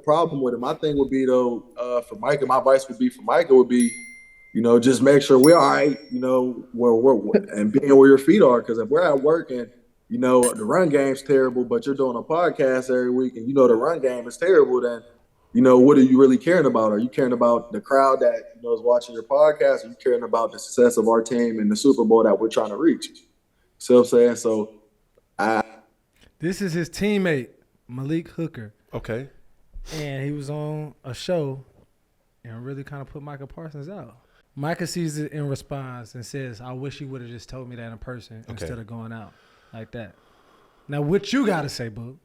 problem with it. My thing would be though, for Micah, my advice would be for Micah would be, just make sure we're all right, where we're and being where your feet are. Because if we're at work and the run game's terrible, but you're doing a podcast every week and the run game is terrible, then what are you really caring about? Are you caring about the crowd that is watching your podcast? Are you caring about the success of our team and the Super Bowl that we're trying to reach? See what I'm saying? So, this is his teammate Malik Hooker. Okay. And he was on a show and really kind of put Micah Parsons out. Micah sees it in response and says, I wish he would have just told me that in person instead of going out like that. Now, what you got to say, Boo?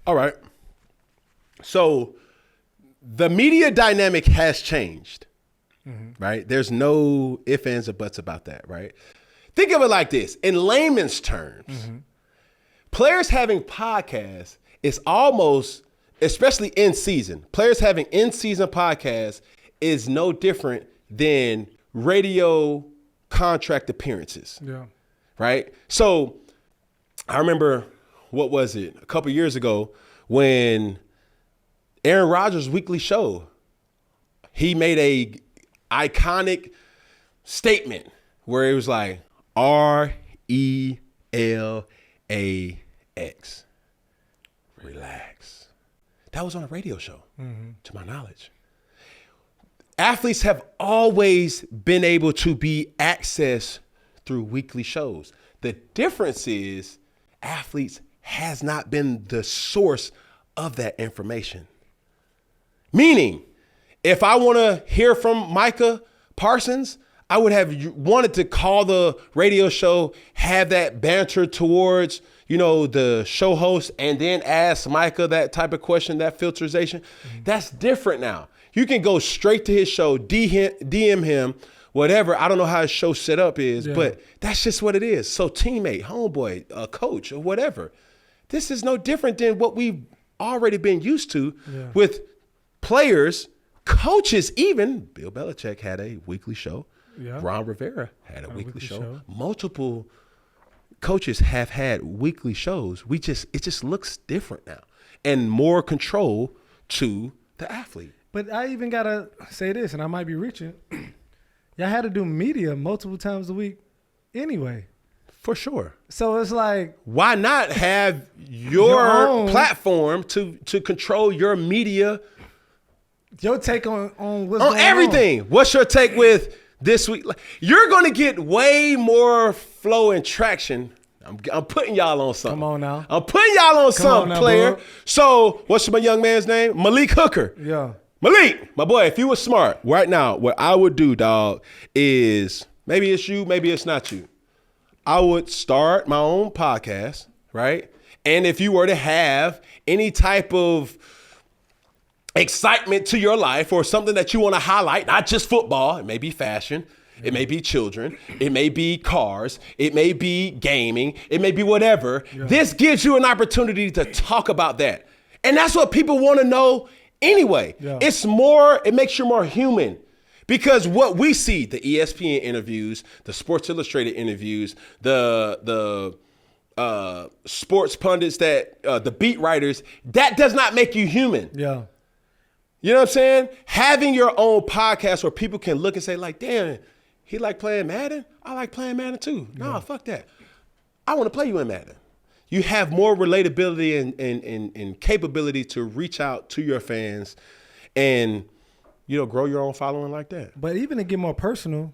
All right. So the media dynamic has changed, right? There's no ifs, ands, or buts about that, right? Think of it like this. In layman's terms, players having podcasts is almost, especially in season, players having in-season podcasts is no different than radio contract appearances. Yeah. Right? So I remember, what was it, a couple years ago when Aaron Rodgers' weekly show, he made a iconic statement where it was like RELAX. Relax. That was on a radio show, to my knowledge. Athletes have always been able to be accessed through weekly shows. The difference is athletes has not been the source of that information. Meaning, if I want to hear from Micah Parsons, I would have wanted to call the radio show, have that banter towards, the show host, and then ask Micah that type of question, that filterization. That's different now. You can go straight to his show, DM him, whatever. I don't know how his show set up is, but that's just what it is. So teammate, homeboy, coach, or whatever. This is no different than what we've already been used to with players, coaches even. Bill Belichick had a weekly show. Yeah. Ron Rivera had a weekly show. Multiple coaches have had weekly shows. It just looks different now and more control to the athlete. But I even got to say this, and I might be reaching. Y'all had to do media multiple times a week anyway. For sure. So it's like, why not have your platform to control your media? Your take on what's on going everything. On. What's your take with this week? You're going to get way more flow and traction. I'm putting y'all on something. Come on now. I'm putting y'all on something, now, player. Bro. So what's my young man's name? Malik Hooker. Yeah. Malik, my boy, if you were smart right now, what I would do, dog, is maybe it's you, maybe it's not you. I would start my own podcast, right? And if you were to have any type of excitement to your life or something that you want to highlight, not just football, it may be fashion, it may be children, it may be cars, it may be gaming, it may be whatever. Yeah. This gives you an opportunity to talk about that. And that's what people want to know anyway. Yeah. It makes you more human. Because what we see, the ESPN interviews, the Sports Illustrated interviews, the sports pundits, the beat writers, that does not make you human. Yeah. You know what I'm saying? Having your own podcast where people can look and say, like, damn, he like playing Madden? I like playing Madden too. Yeah. Nah, fuck that. I want to play you in Madden. You have more relatability and capability to reach out to your fans and, grow your own following like that. But even to get more personal,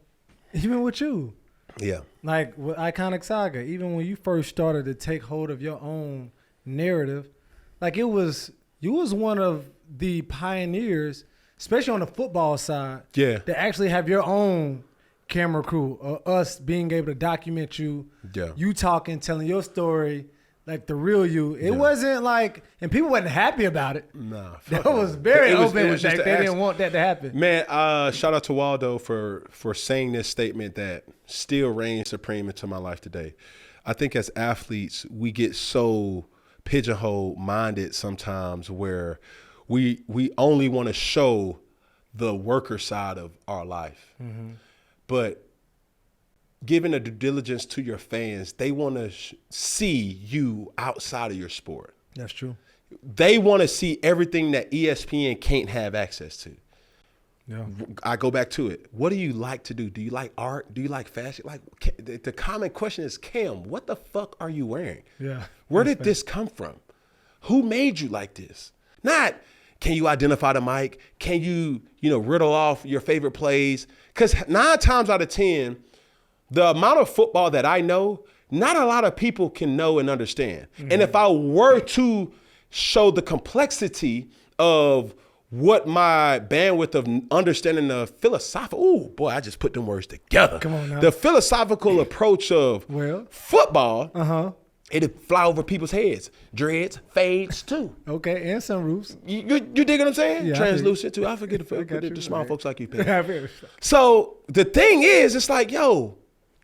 even with you. Yeah. Like with Iconic Saga, even when you first started to take hold of your own narrative, like you was one of the pioneers, especially on the football side, to actually have your own camera crew, or us being able to document you, you talking, telling your story, like the real you. It wasn't like, and people wasn't happy about it. Nah. That was very open with that. They didn't want that to happen. Man, shout out to Waldo for saying this statement that still reigns supreme into my life today. I think as athletes, we get so pigeonhole minded sometimes where we only want to show the worker side of our life. Mm-hmm. But giving a due diligence to your fans, they want to see you outside of your sport. That's true. they want to see everything that ESPN can't have access to. Yeah. I go back to it. What do you like to do? Do you like art? Do you like fashion? Like the common question is, Cam, what the fuck are you wearing? Yeah. Where did this come from? Who made you like this? Not, can you identify the mic? Can you, riddle off your favorite plays? Because 9 times out of 10, the amount of football that I know, not a lot of people can know and understand. And if I were to show the complexity of what my bandwidth of understanding the philosophical, I just put them words together. Come on now. The philosophical approach of football, it'd fly over people's heads. Dreads, fades too. Okay, and sunroofs. You dig what I'm saying? Yeah, Translucent too. I forget I the small man. folks like you pay. So the thing is, it's like,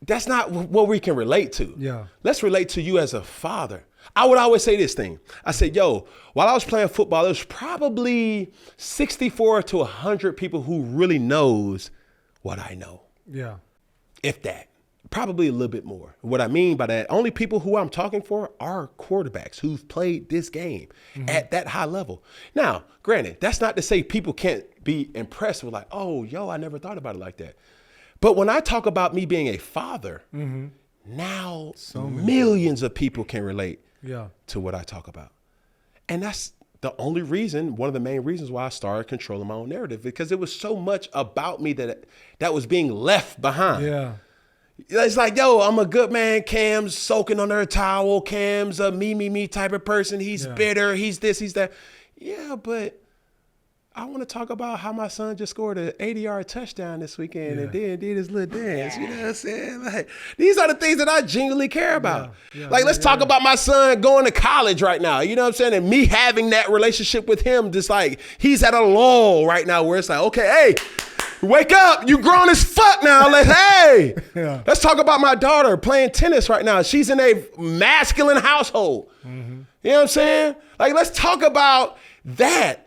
that's not what we can relate to. Yeah. Let's relate to you as a father. I would always say this thing. I said, while I was playing football, there's probably 64 to 100 people who really knows what I know. Yeah. If that. Probably a little bit more. What I mean by that, only people who I'm talking for are quarterbacks who've played this game at that high level. Now, granted, that's not to say people can't be impressed with like, I never thought about it like that. But when I talk about me being a father, now millions of people can relate to what I talk about. And that's the only reason, one of the main reasons why I started controlling my own narrative, because it was so much about me that was being left behind. Yeah. It's like, I'm a good man. Cam's soaking under a towel. Cam's a me type of person. He's bitter. He's this, he's that. Yeah, but I want to talk about how my son just scored an 80-yard touchdown this weekend and then did his little dance. You know what I'm saying? Like, these are the things that I genuinely care about. Let's talk about my son going to college right now. You know what I'm saying? And me having that relationship with him, just like he's at a lull right now where it's like, okay, hey, wake up. You grown as fuck now. Let's talk about my daughter playing tennis right now. She's in a masculine household. You know what I'm saying? Like, let's talk about that.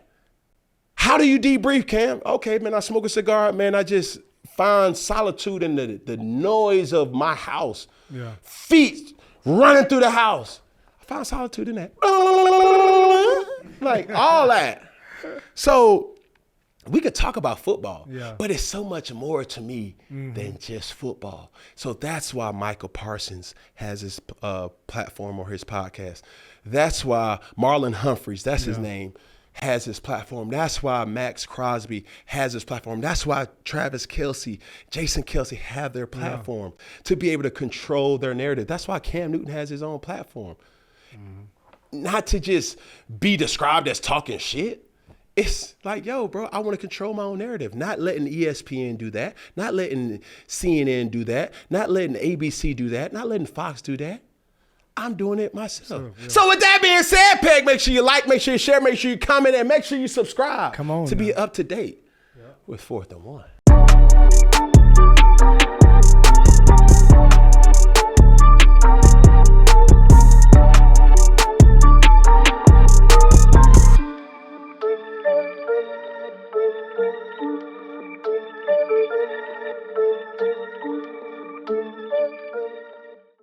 How do you debrief, Cam? Okay, man, I smoke a cigar. Man, I just find solitude in the noise of my house. Yeah. Feet running through the house. I found solitude in that. Like, all that. So we could talk about football, but it's so much more to me than just football. So that's why Micah Parsons has his platform or his podcast. That's why Marlon Humphreys, that's his name, has his platform. That's why Max Crosby has his platform. That's why Travis Kelce, Jason Kelce have their platform to be able to control their narrative. That's why Cam Newton has his own platform. Not to just be described as talking shit. It's like, bro, I want to control my own narrative. Not letting ESPN do that. Not letting CNN do that. Not letting ABC do that. Not letting Fox do that. I'm doing it myself. So with that being said, Peg, make sure you like, make sure you share, make sure you comment, and make sure you subscribe Come on to now. be up to date with 4th and 1.